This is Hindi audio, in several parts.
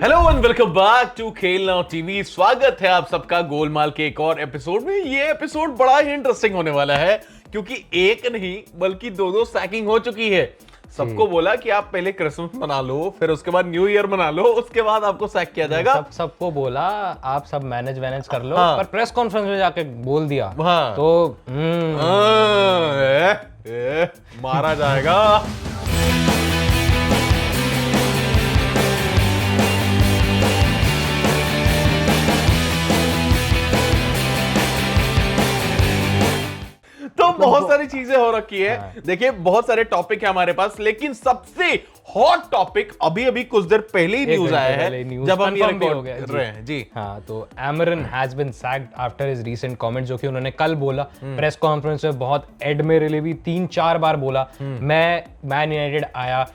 Hello and welcome back to Khel now TV. स्वागत है आप सबका गोलमाल के एक और एपिसोड में। ये एपिसोड बड़ा ही इंटरेस्टिंग होने वाला है क्योंकि एक नहीं बल्कि दो सैकिंग हो चुकी है। सबको बोला कि आप पहले क्रिसमस मना लो, फिर उसके बाद न्यू ईयर मना लो, उसके बाद आपको सैक किया जाएगा। सबको बोला आप सब मैनेज कर लो, हाँ। पर प्रेस कॉन्फ्रेंस में जाके बोल दिया हाँ। तो मारा जाएगा। तो बहुत सारी चीजें हो रखी है। देखिए बहुत सारे टॉपिक है हमारे पास, लेकिन सबसे हॉट टॉपिक अभी अभी कुछ देर पहले ही न्यूज आया है जब हम ये रिकॉर्ड कर रहे हैं जी। हाँ, तो Amorim has been sacked after his recent comment, जो कि उन्होंने कल बोला प्रेस कॉन्फ्रेंस में। बहुत एडमिरली भी 3-4 बार बोला, मैं मैन यूनाइटेड आया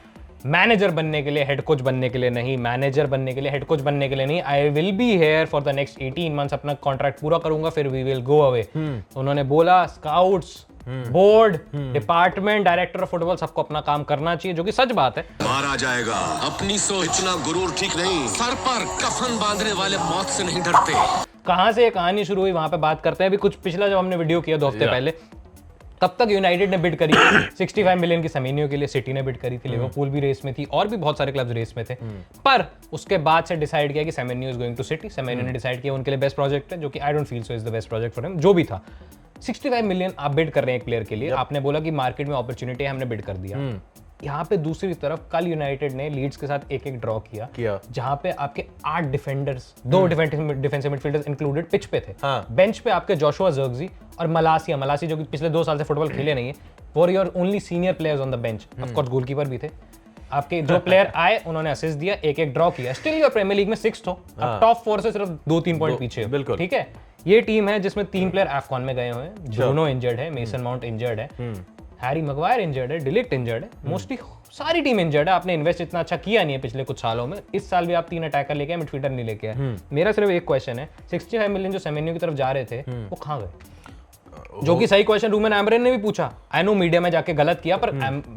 मैनेजर बनने के लिए, हेड कोच बनने के लिए नहीं, मैनेजर बनने के लिए, हेड कोच बनने के लिए नहीं। I will be here for the next 18 months, अपना कॉन्ट्रैक्ट पूरा करूंगा, फिर वी विल गो अवे। उन्होंने बोला scouts, board, department, director of football, सबको अपना काम करना चाहिए, जो कि सच बात है। मारा जाएगा, अपनी सोच, इतना गुरूर ठीक नहीं, सर पर कफन बांधने वाले मौत से नहीं डरते। कहां से ये कहानी शुरू हुई वहां पे बात करते हैं। अभी कुछ पिछला जब हमने वीडियो किया 2 हफ्ते पहले, तब तक यूनाइटेड ने बिड करी 65 मिलियन की सेमेन्यो के लिए, सिटी ने बिड करी थी, लिवरपूल भी रेस में थी और भी बहुत सारे क्लब्स रेस में थे। पर उसके बाद से डिसाइड किया कि Semenyo is going to City. Semenyo ने डिसाइड किया उनके लिए बेस्ट प्रोजेक्ट है, जो कि I don't feel so is the best project for him. जो भी था 65 मिलियन आप बिड कर रहे हैं एक प्लेयर के लिए। आपने बोला कि मार्केट में अपॉर्चुनिटी है, हमने बिड कर दिया। यहाँ पे दूसरी तरफ कल यूनाइटेड ने लीड्स के साथ एक ड्रॉ किया जहां पे आपके 8 defenders, 2 defensive midfielders included pitch पे थे। बेंच पे आपके जोशुआ ज़र्गज़ी और मलासी जो कि पिछले 2 साल से फुटबॉल खेले नहीं है, for your only senior players on the bench. Of course goalkeeper भी थे आपके। जो प्लेयर आए उन्होंने असिस्ट दिया, एक ड्रॉ किया। स्टिल योर प्रीमियर लीग में 6th हो, अब टॉप 4 से सिर्फ 2-3 पॉइंट पीछे हो। बिल्कुल ठीक है। ये टीम है जिसमें 3 प्लेयर एफकॉन में गए हुए हैं। ब्रूनो इंजर्ड है, मेसन माउंट इंजर्ड है, हैरी मैग्वायर इंजर्ड है, डिलिक्ट इंजर्ड है, मोस्टली सारी टीम इंजर्ड है। आपने इन्वेस्ट इतना अच्छा किया नहीं है पिछले कुछ सालों में। इस साल भी आप 3 अटैकर लेके आए, मिडफील्डर नहीं लेके आए। मेरा सिर्फ एक क्वेश्चन है, 65 मिलियन जो सेमेन्यो की तरफ जा रहे थे वो कहाँ गए? जो कि सही क्वेश्चन रूबेन आमोरिम ने भी पूछा। आई नो मीडिया में जाके गलत किया, पर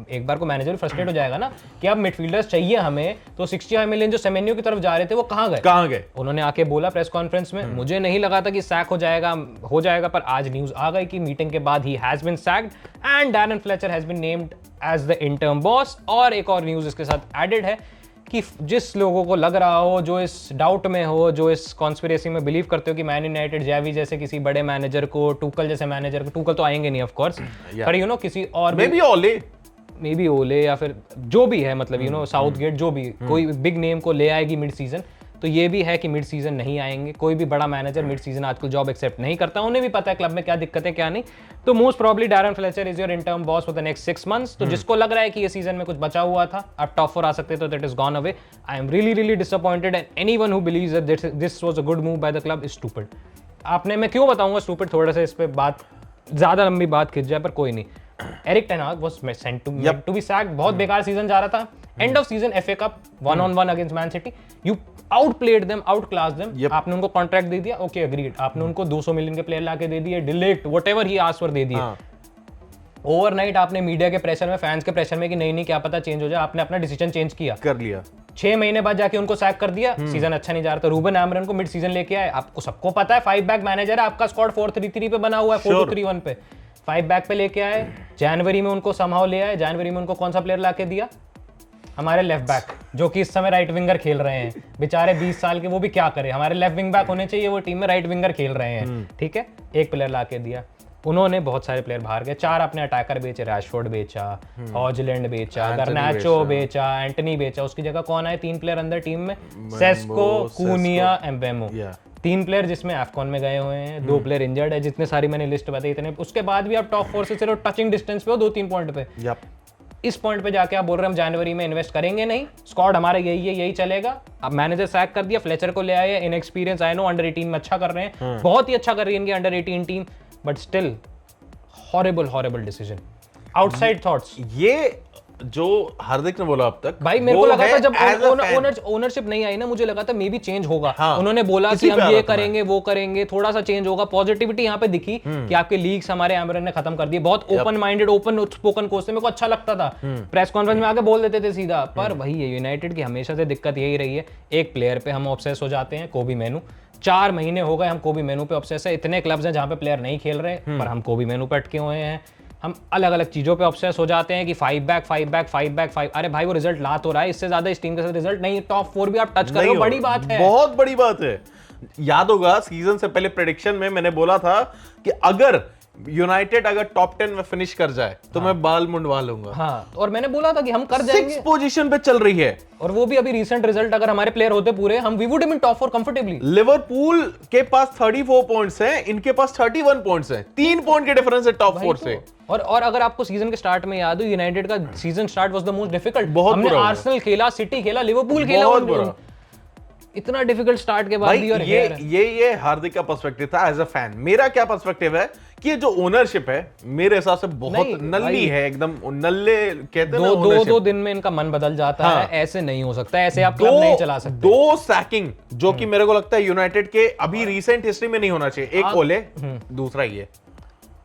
एक बार को मैनेजर फ्रस्ट्रेट हो जाएगा ना कि अब मिडफील्डर्स चाहिए हमें, तो 65 मिलियन जो सेमेन्यो की तरफ जा रहे थे वो कहाँ गए? उन्होंने आके बोला प्रेस कॉन्फ्रेंस में, मुझे नहीं लगा था कि सैक हो जाएगा, पर आज न्यूज आ गई कि मीटिंग के बाद ही has been sacked and Darren Fletcher has been named as the interim boss. और एक और न्यूज इसके साथ एडेड है कि जिस लोगों को लग रहा हो, जो इस डाउट में हो, जो इस कॉन्स्पिरेसी में बिलीव करते हो कि मैन यूनाइटेड जैवी जैसे किसी बड़े मैनेजर को, टूकल जैसे मैनेजर को, टूकल तो आएंगे नहीं ऑफ कोर्स, पर किसी और मे बी ओले या फिर जो भी है, मतलब साउथगेट, जो भी कोई बिग नेम को ले आएगी मिड सीजन, तो ये भी है कि मिड सीजन नहीं आएंगे। कोई भी बड़ा मैनेजर मिड सीजन आजकल जॉब एक्सेप्ट नहीं करता। उन्हें भी पता है क्लब में क्या दिक्कत है क्या नहीं। तो most probably Darren Fletcher is your interim boss for the next 6 months. तो जिसको लग रहा है कि ये सीजन में कुछ बचा हुआ था, आप टॉप 4 आ सकते तो that is gone away. I am really disappointed and anyone who believes that this was a good move by the club is stupid. आपने, मैं क्यों बताऊंगा स्टूपिड, थोड़ा सा इस पे बात ज्यादा लंबी बात खिंच जाए, पर कोई नहीं। Erik ten Hag was sent to be sacked. बहुत बेकार सीजन जा रहा था। End of season FA cup 1-on-1 against Man City, you outplayed them, outclass them. आपने उनको कॉन्ट्रैक्ट दे दिया, ओके अग्रीड। आपने उनको 200 मिलियन के प्लेयर लाके दे दिए, delete whatever he asked for दे दिए। ओवरनाइट आपने मीडिया के प्रेशर में, फैंस के प्रेशर में कि नहीं क्या पता चेंज हो जाए, आपने अपना डिसीजन चेंज कर लिया। 6 महीने बाद जाके उनको सैक कर दिया। सीजन अच्छा नहीं जा रहा था, रूबेन आमोरिम को मिड सीजन लेके आए। आपको सबको पता है 5 बैक मैनेजर है, आपका स्क्वाड 4-3-3 पे बना हुआ है, 4-2-3-1 पे 5 बैक पे लेके आए। जनवरी में उनको समहाउ ले आए। जनवरी में उनको कौन सा प्लेयर लाके दिया? हमारे लेफ्ट बैक, जो कि इस समय राइट विंगर खेल रहे हैं, बेचारे 20 साल के, वो भी क्या करे। हमारे लेफ्ट विंग बैक होने चाहिए, वो टीम में राइट विंगर खेल रहे हैं। ठीक है, एक प्लेयर लाके दिया। उन्होंने बहुत सारे प्लेयर बाहर गए। 4 अपने अटैकर बेचे, रैशफोर्ड बेचा, हॉजलैंड बेचा, गर्नाचो बेचा, एंटनी बेचा। उसकी जगह कौन आए? 3 प्लेयर अंदर टीम में, सेस्को, कूनिया, एम्बेमो। 3 प्लेयर जिसमें एफकॉन में गए हुए हैं, 2 प्लेयर इंजर्ड है। जितने सारी मैंने लिस्ट बताई इतने, उसके बाद भी आप टॉप 4 से सिर्फ टचिंग डिस्टेंस पे हो 2-3 पॉइंट पे। इस पॉइंट पे जाके आप बोल रहे हैं हम जनवरी में इन्वेस्ट करेंगे नहीं, स्क्वाड हमारा यही है, यही चलेगा। अब मैनेजर सैक कर दिया, फ्लेचर को ले आए, इनएक्सपीरियंस। आई नो अंडर 18 में अच्छा कर रहे हैं, बहुत ही अच्छा कर रही है इनकी under 18 team, but still horrible decision. Outside thoughts, ये जो हार्दिक ने बोला अब तक, भाई मेरे वो को लगा है था जब as a fan। ओनरशिप नहीं आई ना, मुझे लगा था मे बी चेंज होगा। हाँ, उन्होंने बोला इसी कि पे हम आ ये रहा था मैं। करेंगे वो करेंगे, थोड़ा सा चेंज होगा, पॉजिटिविटी यहाँ पे दिखी कि आपके लीग्स हमारे एमरन ने खत्म कर दिए। बहुत open minded, open spoken coach थे, मेरे को अच्छा लगता था, प्रेस कॉन्फ्रेंस में आके बोल देते थे सीधा। पर वही है, यूनाइटेड की हमेशा से दिक्कत यही रही है, एक प्लेयर पे हम ऑब्सेस हो जाते हैं, कोबी मेनू। 4 महीने हो गए हम कोबी मेनू पे ऑब्सेस है। इतने क्लब्स हैं जहाँ पे प्लेयर नहीं खेल रहे, पर हम कोबी मेनू पे अटके हुए हैं। हम अलग अलग चीजों पे ऑब्सेस हो जाते हैं कि 5 बैक 5 बैक 5 बैक 5। अरे भाई वो रिजल्ट ला तो रहा है, इससे ज्यादा इस टीम के साथ रिजल्ट नहीं, टॉप 4 भी आप टच कर रहे हो, बड़ी बात है, बहुत बड़ी बात है। याद होगा सीजन से पहले प्रेडिक्शन में मैंने बोला था कि अगर यूनाइटेड अगर टॉप 10 में फिनिश कर जाए तो मैं बाल मुंडवा लूंगा। हाँ, और मैंने बोला था कि हम कर जाएंगे। 6 पोजीशन पे चल रही है, और वो भी अभी रीसेंट रिजल्ट अगर हमारे प्लेयर होते पूरे, हम we would been top 4 comfortably. Liverpool के पास 34 पॉइंट्स हैं, इनके पास 31 पॉइंट्स हैं, 3 पॉइंट के डिफरेंस है टॉप 4 से। और अगर आपको सीजन के स्टार्ट में याद हो, यूनाइटेड का season start was the most difficult. बहुत हमने बुरा हुआ। आर्सेनल खेला, सिटी खेला, लिवरपूल खेला, बहुत बुरा। इतना डिफिकल्ट स्टार्ट के बाद भाई भी। और ये हार्दिक का पर्सपेक्टिव था एज अ फैन। मेरा क्या पर्सपेक्टिव है कि ये जो ओनरशिप है मेरे हिसाब से बहुत नहीं, नल्ली भाई, है, एकदम नल्ले कहते हैं ना दो ownership। दिन में इनका मन बदल जाता हाँ। है, ऐसे नहीं हो सकता, ऐसे आप क्लब नहीं चला सकते। 2 सैकिंग जो कि मेरे को लगता है यूनाइटेड के अभी रिसेंट हिस्ट्री में नहीं होना चाहिए। एक ओले, दूसरा ये।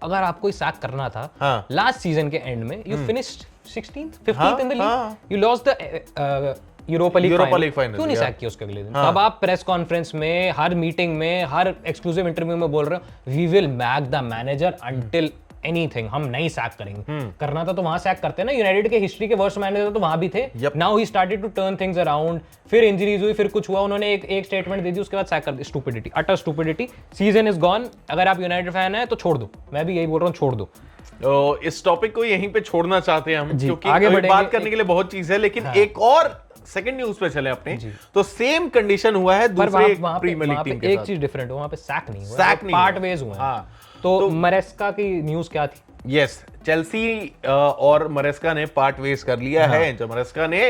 अगर आपको सैक करना था हाँ। लास्ट सीजन के एंड में, you finished 16th 15th in the हाँ। League, you lost the Europa league final. क्यों नहीं सैक किया उसके अगले दिन? तब आप प्रेस कॉन्फ्रेंस में, हर मीटिंग में, हर एक्सक्लूसिव इंटरव्यू में बोल रहे हो we will make the manager until anything, हम नहीं सैक करेंगे। करना था तो वहां सैक करते ना, यूनाइटेड के हिस्ट्री के वर्स्ट मैनेजर तो वहां भी थे। Now he started to turn things around, फिर इंजरीज हुई, फिर कुछ हुआ, उन्होंने एक स्टेटमेंट दे दी, उसके बाद सैक कर दी। Stupidity, utter stupidity. Season is gone. अगर आप यूनाइटेड फैन है तो छोड़ दो, मैं भी यही बोल रहा हूँ, छोड़ दो। इस टॉपिक को यहीं पे छोड़ना चाहते हैं हम, क्योंकि आगे अभी बढ़ेंगे। बात करने के लिए बहुत चीज है, लेकिन एक और सेकंड न्यूज पे चले अपने। तो सेम कंडीशन हुआ है दूसरे प्रीमियर लीग टीम के एक साथ। चीज डिफरेंट हुआ, वहां पे सैक नहीं हुआ, सैक नहीं पार्ट हुआ। वेज हुआ। हाँ। तो मरेस्का की न्यूज क्या थी? यस, चेल्सी और मरेस्का ने पार्ट वेज कर लिया है, जो मरेस्का ने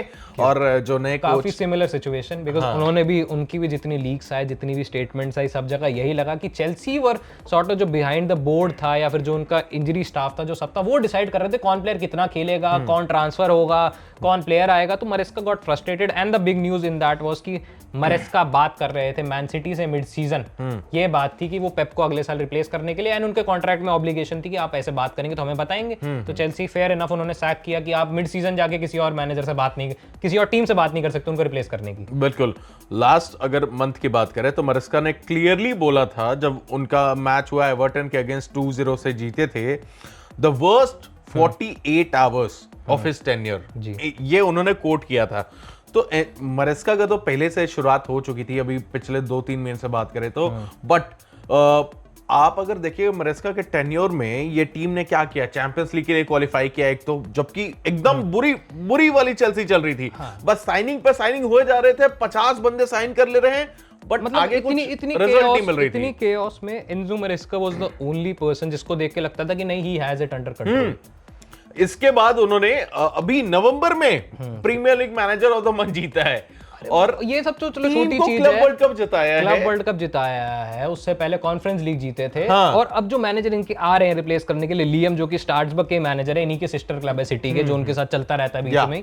और जो नए काफी कोच। सिमिलर सिचुएशन, बिकॉज उन्होंने भी, उनकी भी जितनी लीक्स आए, जितनी भी स्टेटमेंट्स आई, सब जगह यही लगा कि चेल्सी वर सॉर्ट ऑफ जो बिहाइंड द बोर्ड था, या फिर जो उनका इंजरी स्टाफ था, जो सब था, वो डिसाइड कर रहे थे कौन प्लेयर कितना खेलेगा, कौन ट्रांसफर होगा, कौन प्लेयर आएगा। तो मरेस्का got frustrated and the big news in that was कि मरेस्का बात कर रहे थे मैन सिटी से मिड सीजन। ये बात थी कि वो पेप को अगले साल रिप्लेस करने के लिए, एंड उनके कॉन्ट्रैक्ट में ऑब्लिगेशन थी कि आप ऐसे बात करेंगे तो हमें बताएंगे। तो चेल्सी फेयर इनफ उन्होंने सैक किया कि आप मिड सीजन जाके किसी और मैनेजर से बात नहीं, किसी और टीम से बात नहीं कर सकते उनको रिप्लेस करने की। बिल्कुल। लास्ट अगर मंथ की बात करें तो मरेस्का ने क्लियरली बोला था, जब उनका मैच हुआ एवर्टन के अगेंस्ट 2-0 से जीते थे, the worst 48 hours of his tenure, ये उन्होंने कोट किया था। तो मरेस्का का तो पहले से शुरुआत हो चुकी थी, अभी पिछले 2-3 महीने से बात करें तो। बट आप अगर देखिए मरेस्का के टेन्योर में ये टीम ने क्या किया, चैंपियंस लीग के लिए क्वालिफाई किया एक तो, जबकि एकदम बुरी वाली चेल्सी चल रही थी। बस साइनिंग पे साइनिंग हुए जा रहे थे, 50 बंदे साइन कर ले रहे हैं, बट मतलब आगे इतनी रिजल्ट नहीं मिल रही इतनी थी। chaos में Enzo Maresca was the only person जिसको देख के लगता था कि नहीं, he has it under control. इसके बाद उन्होंने अभी नवंबर में premier league manager of the month जीता है, और ये सब तो चलो टीम छोटी को चीज क्लब है। वर्ल्ड कप जिताया क्लब है। वर्ल्ड कप जिताया है, उससे पहले कॉन्फ्रेंस लीग जीते थे। हाँ। और अब जो मैनेजर इनके आ रहे हैं रिप्लेस करने के लिए, लियम जो कि स्टार्सबर्ग के मैनेजर है, इन्हीं के सिस्टर क्लब है सिटी के, जो उनके साथ चलता रहता है बीच में।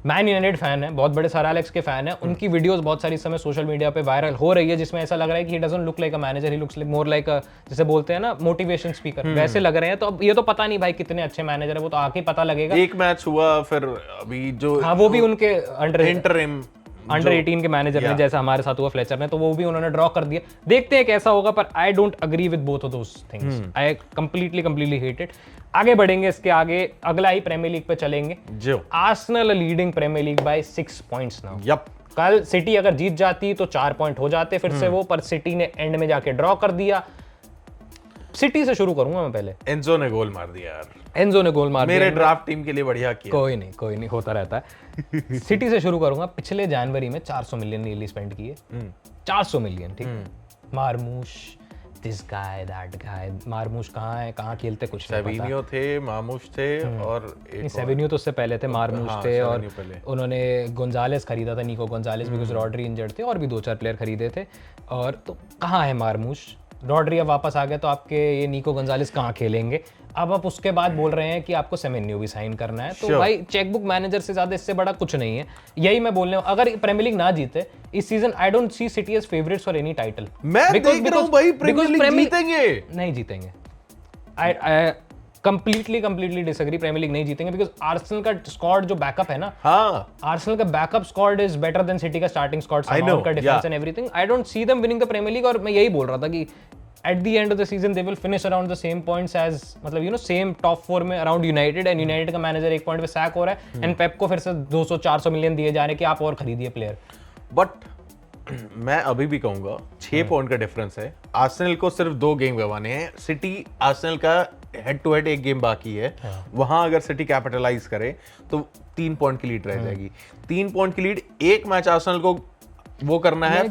मैन यूनाइटेड फैन है, बहुत बड़े सर एलेक्स के फैन है। उनकी वीडियोस बहुत सारी इस समय सोशल मीडिया पे वायरल हो रही है, जिसमें ऐसा लग रहा है कि he doesn't look like a manager, he looks more like अ, जैसे बोलते हैं ना, मोटिवेशन स्पीकर, वैसे लग रहे हैं। तो अब ये तो पता नहीं भाई कितने अच्छे मैनेजर है, वो तो आके पता लगेगा। एक मैच हुआ, फिर अभी जो हाँ, वो भी उनके इंटरिम अंडर 18 के मैनेजर ने, जैसा हमारे साथ हुआ फ्लेचर ने, तो वो भी उन्होंने ड्रॉ कर दिया। देखते हैं कैसा होगा, पर I don't agree with both of those things. I completely hate it. आगे बढ़ेंगे, इसके आगे अगला ही प्रीमियर लीग पे चलेंगे। जो Arsenal leading premier league by 6 points now. Yup, कल सिटी अगर जीत जाती तो 4 पॉइंट हो जाते फिर से वो, पर सिटी ने एंड में जाके ड्रॉ कर दिया। सिटी से शुरू करूंगा मैं पहले। एंजो ने गोल मार दिया यार, एंजो ने गोल मार मेरे दिया। ड्राफ्ट टीम के लिए बढ़िया किया। कोई नहीं होता रहता है। सिटी से शुरू करूंगा। पिछले जनवरी में 400 मिलियन नीली स्पेंड किए। 400 मिलियन, ठीक। मारमूश, दिस गाय, दैट गाय। मारमूश कहाँ है, कहाँ खेलते, कुछ नहीं पता। सेविनियो थे, मामूश थे, और एक सेविनियो तो उससे पहले थे, मारमूश हाँ, थे, और सेविनियो पहले। उन्होंने गोंजालेस खरीदा था, निको गोंजालेस, बिकॉज रॉड्री इंजर्ड थे, और भी 2-4 प्लेयर खरीदे थे। और तो कहाँ है मारमूश? रॉड्री अब वापस आ गया तो आपके ये निको गोंजालेस कहाँ खेलेंगे। अब आप उसके बाद बोल रहे हैं कि आपको सेमेन्यू भी साइन करना है, तो भाई चेकबुक मैनेजर से ज्यादा इससे बड़ा कुछ नहीं है। यही मैं बोल रहा हूँ, अगर प्रीमियर लीग ना जीते इस season, I don't see City as favourites for any title. मैं देख रहा हूं भाई प्रीमियर लीग जीतेंगे, नहीं जीतेंगे। I completely disagree, premier league नहीं जीतेंगे बिकॉज आर्सेनल का स्क्वाड जो बैकअप है ना, हाँ आर्सेनल का backup squad is better than City का स्टार्टिंग स्क्वाड, का defence and everything. I don't see them winning the premier league. और मैं यही बोल रहा था कि at the end of the season they will finish around the same points as, मतलब you know, same top 4 में around United, and United का मैनेजर एक पॉइंट पे सैक हो रहा है, and पेप को फिर से 200-400 मिलियन दिए जा रहे हैं कि आप और खरीदिए प्लेयर। बट मैं अभी भी कहूंगा 6 पॉइंट का डिफरेंस है। आर्सेनल को सिर्फ 2 गेम गंवाने हैं, सिटी आर्सेनल का हेड टू हेड 1 गेम बाकी है, वहां अगर सिटी कैपिटलाइज करे तो 3 पॉइंट की लीड रह जाएगी। 3 पॉइंट की लीड, एक मैच आर्सेनल को वो करना है।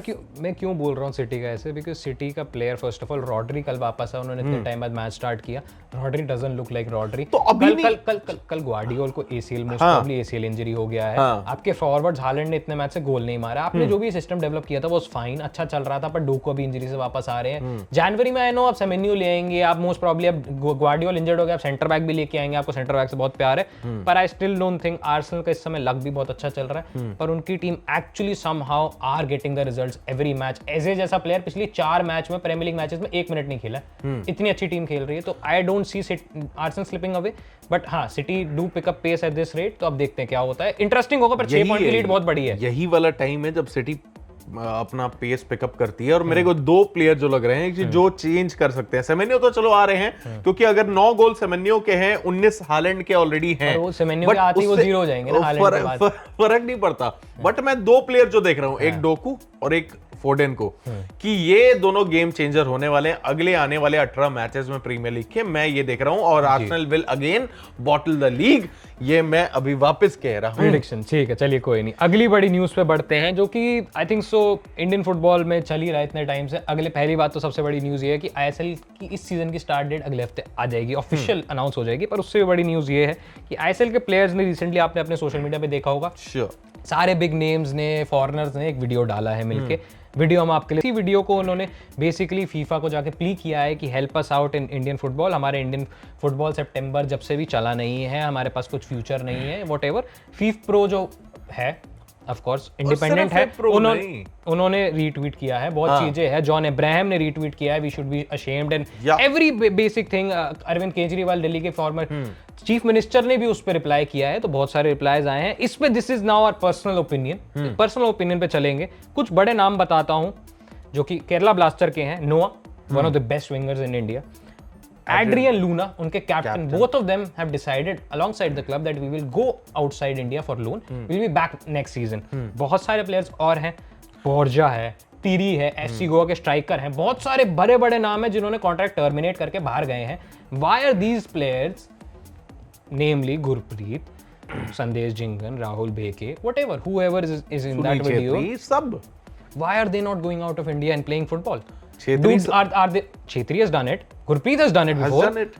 मैं क्यों बोल रहा हूँ सिटी का ऐसे, बिकॉज सिटी का player first of all Rodri कल वापस है, उन्होंने इतने टाइम बाद मैच स्टार्ट किया। Rodri doesn't look like Rodri. तो अभी कल ग्वार्डियोल को ACL, most probably ACL injury हो गया है। आपके फॉरवर्ड्स हालैंड ने इतने मैच से गोल नहीं मारा। आपने जो भी सिस्टम डेवलप किया था वो फाइन, अच्छा चल रहा था, पर डोको अभी इंजरी से वापस आ रहे हैं। जनवरी में आई नो आप सेमेन्यू ले आएंगे, आप मोस्ट प्रोबब्ली अब ग्वार्डियोल इंजर्ड हो गया, आप सेंटर बैक भी लेके आएंगे, आपको सेंटर बैक से बहुत प्यार है। पर I still don't think, Arsenal का इस समय लक भी बहुत अच्छा चल रहा है, पर उनकी team actually somehow are getting the results every match. AJ जैसा प्लेयर पिछली 4 मैच में, प्रीमियर लीग मैचेस में 1 मिनट नहीं खेला, इतनी अच्छी टीम खेल रही है। तो I don't see Arsenal slipping away, but हाँ City do pick up pace at this rate. तो अब देखते हैं क्या होता है, इंटरेस्टिंग होगा, पर 6 पॉइंट की लीड बहुत बड़ी है। यही वाला टाइम है जब सिटी अपना पेस पिकअप करती है। और मेरे को 2 प्लेयर जो लग रहे हैं कि जो चेंज कर सकते हैं। सेमेन्यो तो चलो आ रहे हैं, क्योंकि अगर 9 गोल सेमेन्यो के हैं, 19 हालैंड के ऑलरेडी हैं, वो सेमेन्यो के आते ही वो 0 हो जाएंगे ना हालैंड के बाद। फर्क नहीं पड़ता। बट मैं 2 प्लेयर जो देख रहा हूं, एक डोकू और एक फोडेन को, कि ये दोनों गेम चेंजर होने वाले हैं अगले आने वाले 18 मैचेस में प्रीमियर लीग के। मैं ये देख रहा हूं, और Arsenal will again bottle the league, ये मैं अभी वापस कह रहा हूं। प्रेडिक्शन ठीक है, चलिए कोई नहीं। अगली बड़ी न्यूज पे बढ़ते हैं, जो कि I think so Indian football में चल ही रहा है इतने टाइम से। पहली बात तो सबसे बड़ी न्यूज ये है कि आईएसएल की इस सीजन की स्टार्ट डेट अगले हफ्ते आ जाएगी, ऑफिशियल अनाउंस हो जाएगी। पर उससे भी बड़ी न्यूज ये है कि आईएसएल के प्लेयर्स ने रिसेंटली, आपने अपने सोशल मीडिया पे देखा होगा, सारे बिग नेम्स ने, फॉरेनर्स ने एक वीडियो डाला है मिलके। वीडियो हम आपके लिए, इसी वीडियो को उन्होंने बेसिकली फीफा को जाके प्ली किया है कि help us out in Indian football. हमारे इंडियन फुटबॉल सितंबर जब से भी चला नहीं है, हमारे पास कुछ फ्यूचर नहीं है, व्हाटएवर। फीफ प्रो जो है ऑफ कोर्स इंडिपेंडेंट है, उन्होंने रीट्वीट किया है, बहुत चीजें हैं। जॉन अब्राहम ने रीट्वीट किया है, we should be ashamed and every basic thing. Arvind Kejriwal Delhi के फॉर्मर चीफ मिनिस्टर ने भी उस पर रिप्लाई किया है, तो बहुत सारे रिप्लाईज आए हैं इस पे। This is now our personal opinion, personal opinion पे चलेंगे। कुछ बड़े नाम बताता हूं जो कि केरला ब्लास्टर के हैं। नोआ, one of the best wingers in India. Adrian Luna, उनके captain, both of them have decided alongside the club that we will go outside India for loan. We will be back next season. बहुत सारे प्लेयर्स और हैं, बोर्जा है, तीरी है, एससी गोवा के स्ट्राइकर हैं, बहुत सारे बड़े बड़े नाम हैं जिन्होंने कॉन्ट्रैक्ट टर्मिनेट करके बाहर गए हैं। Why are these players, namely Gurpreet, Sandesh Jingan, Rahul Bheke, whatever, whoever is in that video, सब, why are they not going out of India and playing football? Chhetri Chhetri has done it. Gurpreet has done it before. has done it.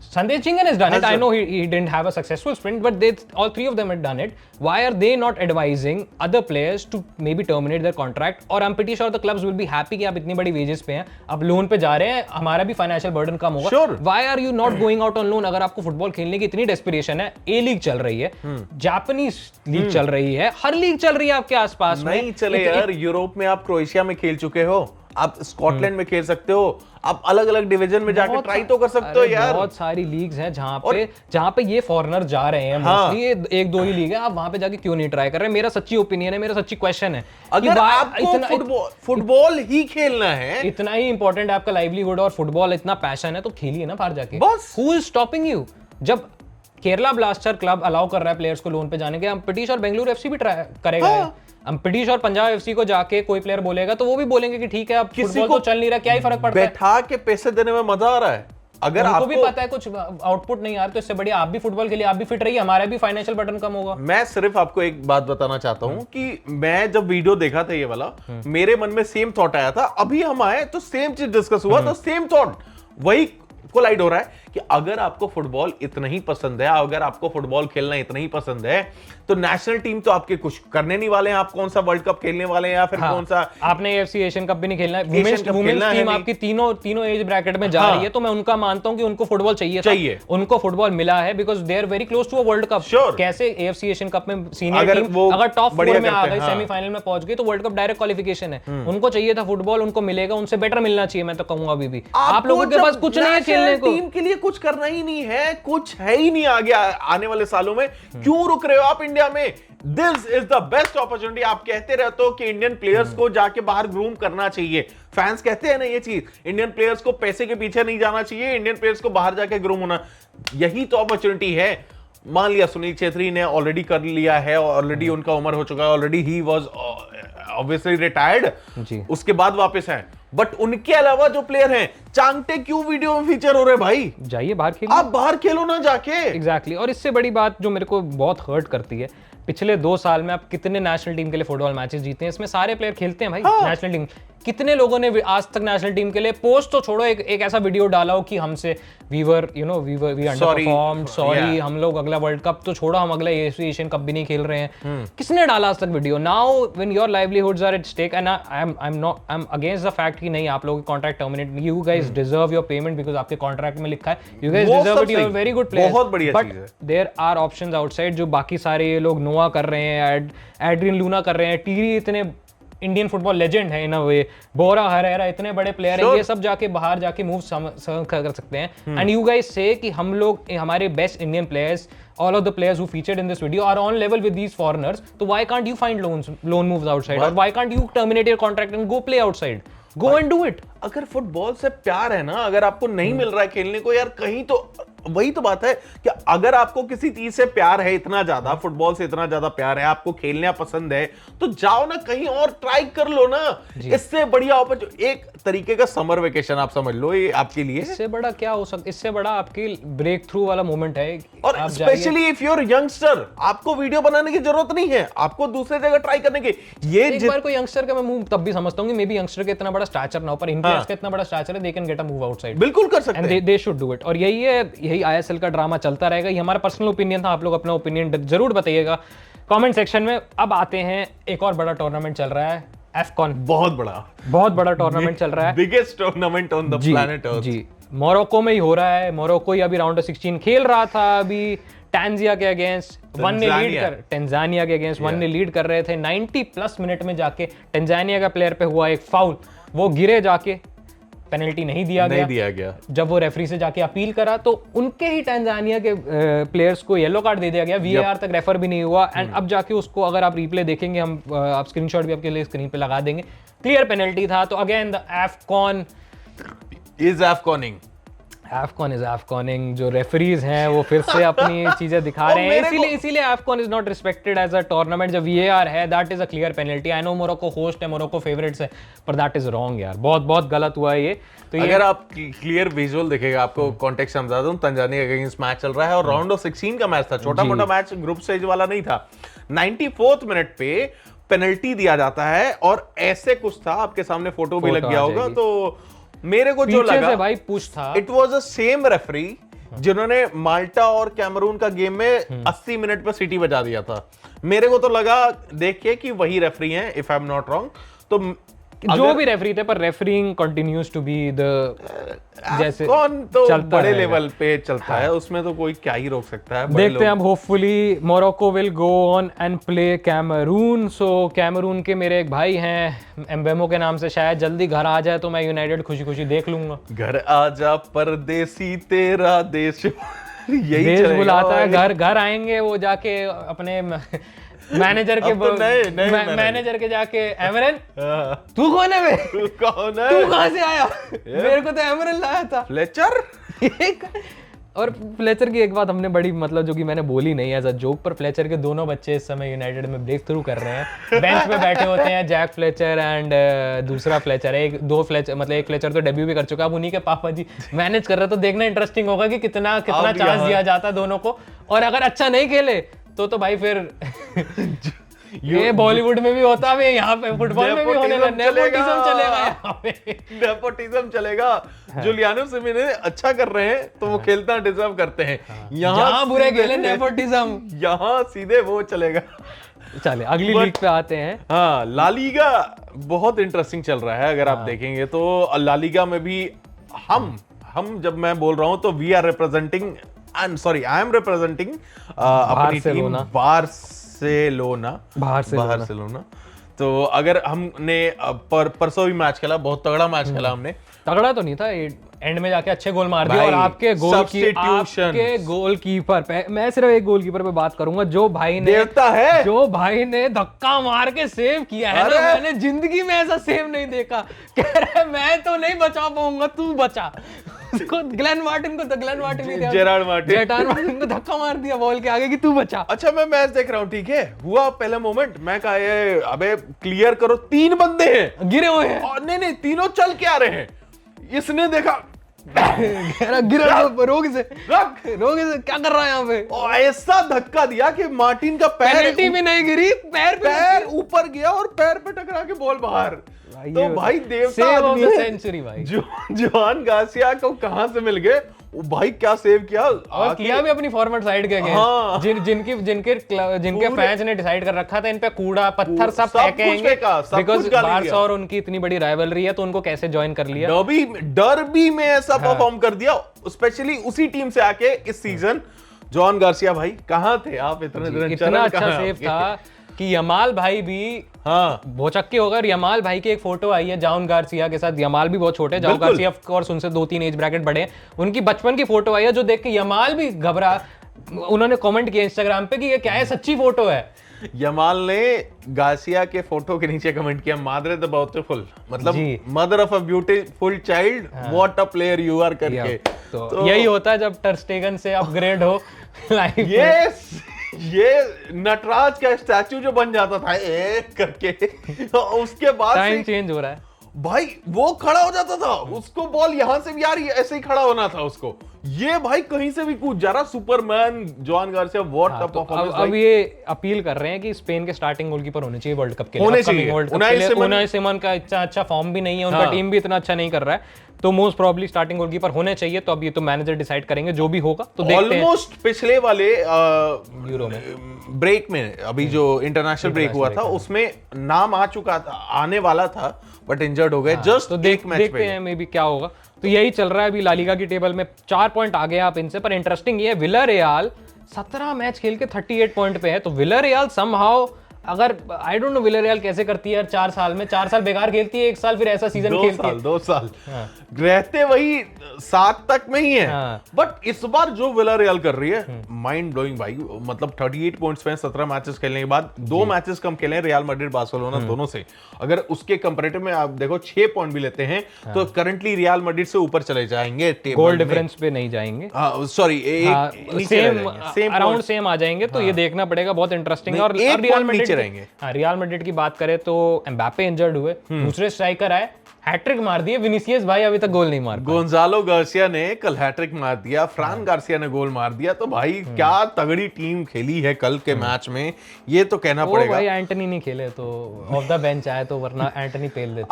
Sandesh Jingan has done it. I know he didn't have a successful sprint, but all 3 of them had done it. Why are they not advising other players to maybe terminate their contract? और I'm pretty sure the clubs will be happy कि आप इतनी बड़ी wages पे हैं, आप लोन पे जा रहे हैं, हमारा भी financial burden कम होगा। Sure. Why are you not going out on loan? अगर आपको फुटबॉल खेलने की इतनी desperation है, A लीग चल रही है, जापानीज लीग चल रही है, हर लीग चल रही है आपके आसपास में। नहीं चले यार, यूरोप में आप क्रोएशिया में खेल चुके हो, आप स्कॉटलैंड में खेल सकते हो, आप अलग अलग डिवीजन में जाकर ट्राई तो कर सकते हो यार। बहुत सारी लीग्स हैं जहां पे ये फॉरेनर जा रहे हैं, मोस्टली ये 1-2 ही लीग है, आप वहां पे जाके क्यों नहीं ट्राई कर रहे? मेरा सच्ची ओपिनियन है, मेरा सच्ची क्वेश्चन है, अगर आपको फुटबॉल ही खेलना है, इतना ही इंपॉर्टेंट है आपका लाइवलीहुड और फुटबॉल इतना पैशन है, तो खेलिए ना बाहर जाके। बस हु इज स्टॉपिंग यू? जब केरला ब्लास्टर क्लब अलाउ कर रहा है प्लेयर्स को लोन पे जाने के, हम प्रीटी श्योर बेंगलुरु एफसी भी ट्राई करेगा। हम प्रीटी श्योर पंजाब एफसी को जाके कोई प्लेयर बोलेगा तो वो भी बोलेंगे कि ठीक है, अब फुटबॉल तो चल नहीं रहा, क्या ही फर्क पड़ता है, बैठा के पैसे देने में मजा आ रहा है। अगर आपको भी पता है कुछ आउटपुट नहीं आ रहा, तो इससे बढ़िया आप भी फुटबॉल के लिए आप भी फिट रहिए, हमारा भी फाइनेंशियल बर्डन कम होगा। मैं सिर्फ आपको एक बात बताना चाहता हूं कि मैं जब वीडियो देखा था ये वाला, मेरे मन में सेम थॉट आया था। अभी हम आए तो सेम चीज डिस्कस हुआ, तो सेम थॉट वही कोलाइड हो रहा है कि अगर आपको फुटबॉल इतना ही पसंद है, अगर आपको फुटबॉल खेलना इतना ही पसंद है, तो नेशनल टीम तो आपके कुछ करने नहीं वाले हैं। आप कौन सा वर्ल्ड कप खेलने वाले हैं या फिर कौन सा, आपने एएफसी एशियन कप भी नहीं खेलना है, एशियन कप वुमेन्स खेलना है टीम नहीं। आपकी तीनों एज ब्रैकेट में जा रही है, तो मैं उनका मानता हूं कि उनको फुटबॉल चाहिए। उनको फुटबॉल मिला है because they are very close to a world cup. कैसे एएफसी एशियन कप में सीनियर टीम अगर टॉप 4 में आ गई, सेमीफाइनल में पहुंच गई, तो वर्ल्ड कप डायरेक्ट क्वालिफिकेशन है। उनको चाहिए था फुटबॉल, उनको मिलेगा, उनसे बेटर मिलना चाहिए, मैं तो कहूंगा। अभी भी आप लोगों के पास कुछ नहीं है खेलने को, टीम के लिए कुछ करना ही नहीं है, कुछ है ही नहीं आगे आने वाले सालों में। क्यों रुक रहे हो आप इंडिया में? This is the best opportunity. आप कहते रहते हो कि इंडियन प्लेयर्स को जाके बाहर ग्रूम करना चाहिए, फैंस कहते हैं ना ये चीज, इंडियन प्लेयर्स को पैसे के पीछे नहीं जाना चाहिए, इंडियन प्लेयर्स को बाहर जाके ग्रूम होना, यही तो अपॉर्चुनिटी है। मान लिया सुनील छेत्री ने ऑलरेडी कर लिया है, ऑलरेडी उनका उम्र हो चुका है, already he was obviously retired, उसके बाद वापस है। बट उनके अलावा जो प्लेयर हैं, चांगटे क्यों वीडियो में फीचर हो रहे भाई? जाइए बाहर खेलो, आप बाहर खेलो ना जाके। एग्जैक्टली। और इससे बड़ी बात जो मेरे को बहुत हर्ट करती है, पिछले 2 साल में आप कितने नेशनल टीम के लिए फुटबॉल मैचेस जीते हैं, इसमें सारे प्लेयर खेलते हैं भाई। नेशनल टीम कितने लोगों ने आज तक नेशनल टीम के लिए पोस्ट तो छोड़ो, एक ऐसा वीडियो डाला हो कि हमसे वी अंडरपरफॉर्म्ड, सॉरी, हम लोग अगला वर्ल्ड कप तो छोड़ो, हम अगला एशियन कप भी नहीं खेल रहे हैं। किसने डाला आज तक video? Now when your livelihoods are at stake and I am against the fact कि नहीं, आप लोगों के contract terminate, you guys deserve your payment because आपके कॉन्ट्रैक्ट में लिखा है, you guys deserve it, you are very good players. बहुत बढ़िया चीज है। देयर आर ऑप्शंस आउटसाइड जो बाकी सारे ये लोग नोआ कर रहे हैं, एड्रियन लूना कर रहे हैं, टीरी इतने इंडियन फुटबॉल लेजेंड है इन अ वे, बोरा हरेरा इतने बड़े प्लेयर हैं, ये सब जाके बाहर जाके मूव कर सकते हैं। एंड यू गाइस से कि हम लोग, हमारे best Indian players, all of the players who featured in this video are on level with these foreigners, so why can't you find loan moves outside, or why can't you terminate your contract and go play outside, go and do it? अगर फुटबॉल से प्यार है ना, अगर आपको नहीं मिल रहा है खेलने को यार कहीं, तो वही तो बात है कि अगर आपको किसी चीज से प्यार है, इतना ज्यादा फुटबॉल से इतना ज्यादा प्यार है, आपको खेलना पसंद है, तो जाओ ना कहीं और ट्राई कर लो ना। इससे बढ़िया एक तरीके का समर वेकेशन आप समझ लो ये आपके लिए। इससे बड़ा क्या हो सकता, इससे बड़ा आपकी ब्रेक थ्रू वाला मोमेंट है। और specially if you are youngster, आपको वीडियो बनाने की जरूरत नहीं है, आपको दूसरे जगह ट्राई करने की। ये एक बार कोई यंगस्टर का मैं मूव तब भी समझता हूं कि मे बी यंगस्टर का इतना बड़ा स्टैचर ना हो, पर इनके का इतना बड़ा स्टैचर है, they can get a move outside, बिल्कुल कर सकते हैं, and they should do it. और यही आईएसएल का ड्रामा चलता रहेगा। ये हमारा पर्सनल ओपिनियन था, आप लोग अपना ओपिनियन जरूर बताइएगा कमेंट सेक्शन में। अब आते हैं, एक और बड़ा टूर्नामेंट चल रहा है, एफकॉन। बहुत बड़ा टूर्नामेंट चल रहा है, biggest tournament on the planet earth. जी, मोरक्को में ही हो रहा है। मोरक्को ही अभी राउंड ऑफ 16 खेल रहा था, अभी टांजिया के अगेंस्ट 1-0 लीड कर रहे थे। 90+ मिनट में जाके टांजानिया का प्लेयर पे हुआ एक फाउल, वो गिरे, जाके पेनल्टी नहीं दिया गया। जब वो रेफरी से जाके अपील करा, तो उनके ही टांजानिया के प्लेयर्स को येलो कार्ड दे दिया गया, वीएआर तक रेफर भी नहीं हुआ। एंड अब जाके उसको अगर आप रिप्ले देखेंगे, हम आप स्क्रीनशॉट भी आपके लिए स्क्रीन पे लगा देंगे, क्लियर पेनल्टी था। तो again the AFCON is AFCONing, AFCON is AFCONing, जो रेफरीज हैं वो फिर से अपनी चीजें दिखा रहे हैं, इसीलिए AFCON is not respected as a tournament। जब VAR है, that is a clear penalty। I know Morocco host है, मोरक्को फेवरेट्स है, पर that is wrong यार, बहुत गलत हुआ है ये। तो अगर आप क्लियर विजुअल देखेगा, आपको कॉन्टेक्स्ट समझा दूं, तंजानिया के अगेंस्ट मैच चल रहा है और राउंड ऑफ 16 का मैच था, छोटा मोटा मैच, ग्रुप स्टेज वाला नहीं था। 94th मिनट पे पेनल्टी दिया जाता है, और ऐसे कुछ था, आपके सामने फोटो भी लग गया होगा, तो मेरे को जो लगा भाई पुश था, it was a same referee जिन्होंने माल्टा और कैमरून का गेम में 80 मिनट पर सीटी बजा दिया था। मेरे को तो लगा देख के कि वही रेफरी हैं, if I am not wrong. तो जो भी रेफरी थे, पर refereeing continues to be the, जैसे कौन तो बड़े लेवल पे चलता है, उसमें तो कोई क्या ही रोक सकता है। देखते हैं अब, hopefully Morocco will go on and play Cameroon. So Cameroon के मेरे एक भाई हैं एम्बेमो के नाम से, शायद जल्दी घर आ जाए तो मैं यूनाइटेड खुशी खुशी देख लूंगा। घर आजा परदेसी तेरा देश यही देश बुलाता है, घर आएंगे वो जाके अपने मैनेजर के मैनेजर के जाके, एमरन तू कौन है? तू कहां से आया? मेरे को तो एमरन लाया था, फ्लेचर। और फ्लेचर की एक बात हमने बड़ी, मतलब जो कि मैंने बोली नहीं एज अ जोक, पर फ्लेचर के दोनों बच्चे इस समय यूनाइटेड में ब्रेक थ्रू कर रहे हैं। बेंच पे बैठे होते हैं, जैक फ्लेचर एंड दूसरा फ्लेचर है, एक फ्लेचर तो डेब्यू भी कर चुका है। अब उन्हीं के पापा जी मैनेज कर रहे, तो देखना इंटरेस्टिंग होगा कि कितना चांस दिया जाता है दोनों को। और अगर अच्छा नहीं खेले तो भाई फिर ये बॉलीवुड में भी होता है, यहाँ पे फुटबॉल में भी होने लगा, नेपोटिज्म चलेगा यहाँ पे। नेपोटिज्म चलेगा। जुलियानो सिमेने अच्छा कर रहे हैं तो वो खेलना डिजर्व करते हैं। यहाँ बुरे खेले नेपोटिज्म, यहाँ सीधे वो चलेगा। चले अगली लीग पे आते हैं। हाँ, ला लीगा बहुत इंटरेस्टिंग चल रहा है। अगर आप देखेंगे तो ला लीगा में भी हम जब मैं बोल रहा हूं तो we are representing, I am representing अपनी टीम बार्सिलोना। तो अगर हमने परसों भी मैच खेला, बहुत तगड़ा मैच खेला हमने। तगड़ा तो नहीं था, एंड में जाके अच्छे गोल मार दिए। और आपके गोलकीपर पे मैं सिर्फ एक गोलकीपर पे बात करूंगा, जो भाई ने धक्का मार के सेव किया है ना, मैंने जिंदगी में ऐसा सेव नहीं देखा। कह रहा है मैं तो नहीं बचा पाऊंगा, तू बचा। जेरार्ड मार्टिन को धक्का मार दिया बॉल के आगे कि तू बचा। अच्छा, मैं मैच देख रहा हूँ, ठीक है, हुआ पहला मोमेंट, मैं कहा अबे क्लियर करो, 3 बंदे हैं गिरे हुए हैं। नहीं, तीनों चल के आ रहे हैं। इसने देखा गिरा, रोग से क्या कर रहा है यहाँ पे, और ऐसा धक्का दिया कि मार्टिन का पैर भी नहीं गिरी, पैर ऊपर गया और पैर पे टकरा के बॉल बाहर। तो भाई देवता आदमी है। सेंचुरी भाई जोआन गार्सिया को कहां से मिल गए, भाई क्या सेव किया, और किया भी अपनी फॉरवर्ड साइड के अगेंस्ट। जिनके फैंस ने डिसाइड कर रखा था इन पे कूड़ा पत्थर सब फेंकेंगे, बिकॉज़ बार्सा और उनकी इतनी बड़ी राइवलरी है, तो उनको कैसे ज्वाइन कर लिया। डर्बी में ऐसा परफॉर्म कर दिया, स्पेशली उसी टीम से आके इस सीजन। जोआन गार्सिया भाई कहां थे आप इतने दिन? इतना अच्छा सेव था कि यमाल भाई भी भौचक्के हो गए। यमाल भाई की एक फोटो आई है जोआन गार्सिया के साथ, यमाल भी बहुत छोटे, जोआन गार्सिया ऑफ कोर्स उनसे 2-3 एज ब्रैकेट बड़े हैं, उनकी बचपन की फोटो आई है, जो देख के यमाल भी घबरा। उन्होंने कमेंट किया इंस्टाग्राम पे कि ये क्या है, सच्ची फोटो है। यमाल ने गार्सिया के फोटो के नीचे कमेंट किया, मादरे द ब्यूटीफुल, मतलब mother of a beautiful child, what a player you are करके। तो यही होता है जब टर स्टेगन से अपग्रेड हो लाइफ में। ये नटराज का स्टैचू जो बन जाता था करके, उसके बाद टाइम चेंज हो रहा है भाई, वो खड़ा हो जाता था, उसको बॉल यहां से भी आ रही है, ऐसे ही खड़ा होना था उसको। ये भाई कहीं से भी कूद जा रहा, Superman Joan Garcia, what a performance. अब ये अपील कर रहे हैं कि स्पेन के स्टार्टिंग गोलकीपर होने चाहिए वर्ल्ड कप के लिए। उनाई सिमन का इतना अच्छा फॉर्म भी नहीं है, उनका टीम भी इतना अच्छा नहीं कर रहा है, तो मोस्ट प्रोबब्ली स्टार्टिंग गोलकीपर होने चाहिए। तो अब ये तो मैनेजर डिसाइड करेंगे, जो भी होगा तो देखते हैं। ऑलमोस्ट पिछले वाले यूरो में ब्रेक में, अभी जो इंटरनेशनल ब्रेक हुआ था, उसमें नाम आ चुका था, आने वाला था, बट इंजर्ड हो गए जस्ट। तो देखते हैं मे बी क्या होगा। तो यही चल रहा है अभी ला लीगा की टेबल में, 4 पॉइंट आ गए आप इनसे। पर इंटरेस्टिंग ये है, विलारियल 17 मैच खेल के 38 पॉइंट पे है। तो विलारियल समहाउ, अगर आई डोंट नो विलारियल कैसे करती है यार, 4 साल में 4 साल बेकार खेलती है, 1 साल फिर ऐसा सीजन खेलती है। 2 साल रहते वही 7 तक में ही है। बट इस बार जो विलारियल कर रही है, माइंड ब्लोइंग भाई। मतलब 38 पॉइंट्स पे 17 मैचेस खेलने के बाद 2 मैचेस कम खेले रियल मैड्रिड बार्सिलोना दोनों से। अगर उसके कंपैरेटिव में आप देखो 6 पॉइंट भी लेते हैं तो करंटली रियल मैड्रिड से ऊपर चले जाएंगे, गोल डिफरेंस पे नहीं जाएंगे, सॉरी सेम अराउंड सेम आ जाएंगे। तो ये देखना पड़ेगा, बहुत इंटरेस्टिंग है। और रियल मैड्रिड की बात करें तो एम्बापे इंजर्ड हुए, दूसरे स्ट्राइकर आए, हैट्रिक मार दिए। विनीसियस भाई अभी तक गोल नहीं मार पाए। गोंजालो गार्सिया ने कल हैट्रिक मार दिया, फ्रान गार्सिया ने गोल मार दिया। तो भाई क्या तगड़ी टीम खेली है कल के मैच में, ये तो कहना पड़ेगा। भाई एंटनी नहीं खेले तो ऑफ द बेंच आए, तो वरना एंटनी पेल देते।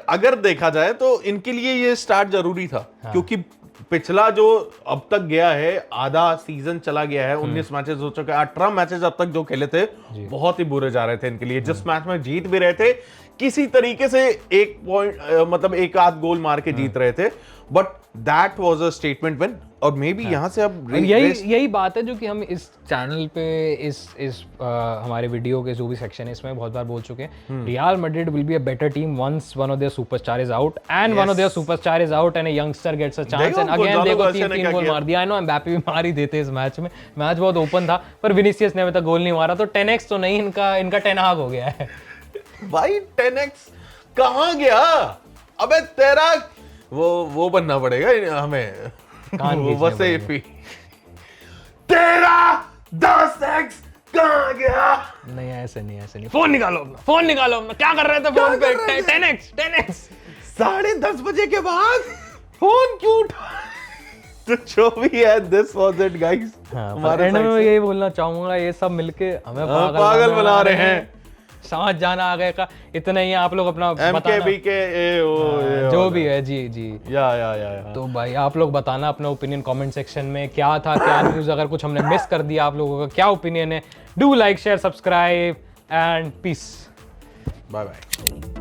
अगर देखा जाए तो इनके लिए ये स्टार्ट जरूरी था, क्योंकि पिछला जो अब तक गया है, आधा सीजन चला गया है, 19 मैचेस हो चुके हैं, 18 मैचेस अब तक जो खेले थे बहुत ही बुरे जा रहे थे इनके लिए। जिस मैच में जीत भी रहे थे, किसी तरीके से 1 पॉइंट मतलब 1 गोल मार के जीत रहे थे, but that was a statement win. और मे बी यहाँ से अब यही बात है जो कि हम इस चैनल पे इस हमारे वीडियो के जो भी सेक्शन है इसमें बहुत बार बोल चुके हैं। Real Madrid will be a better team once one of their superstar is out, and one of their superstar is out and a youngster gets a chance. And again देखो 3 गोल मार दिया। आई नो एम्बापे भी मार ही देते इस मैच में, मैच बहुत ओपन था, पर विनीसियस ने अभी तक गोल नहीं मारा। तो 10x तो नहीं, इनका 10 हाग हो गया है भाई। 10x कहां गया? अबे तेरा वो बनना पड़ेगा हमें, तेरा 10x कहां गया? नहीं ऐसे नहीं। फोन निकालो अपना, क्या कर रहे थे फोन पे? 10x 10:30 बजे के बाद फोन क्यों उठा? तो जो भी है, दिस वाज इट गाइस। हमारे एंड में यही बोलना चाहूंगा, ये सब मिलके हमें पागल बना रहे हैं। समझ जाना आगे का, इतना ही है। आप लोग अपना बताना, MKB के जो भी है जी जी। या तो भाई आप लोग बताना अपना ओपिनियन कमेंट सेक्शन में, क्या था क्या न्यूज़, अगर कुछ हमने मिस कर दिया आप लोगों का क्या ओपिनियन है। Do like share subscribe and peace. Bye bye.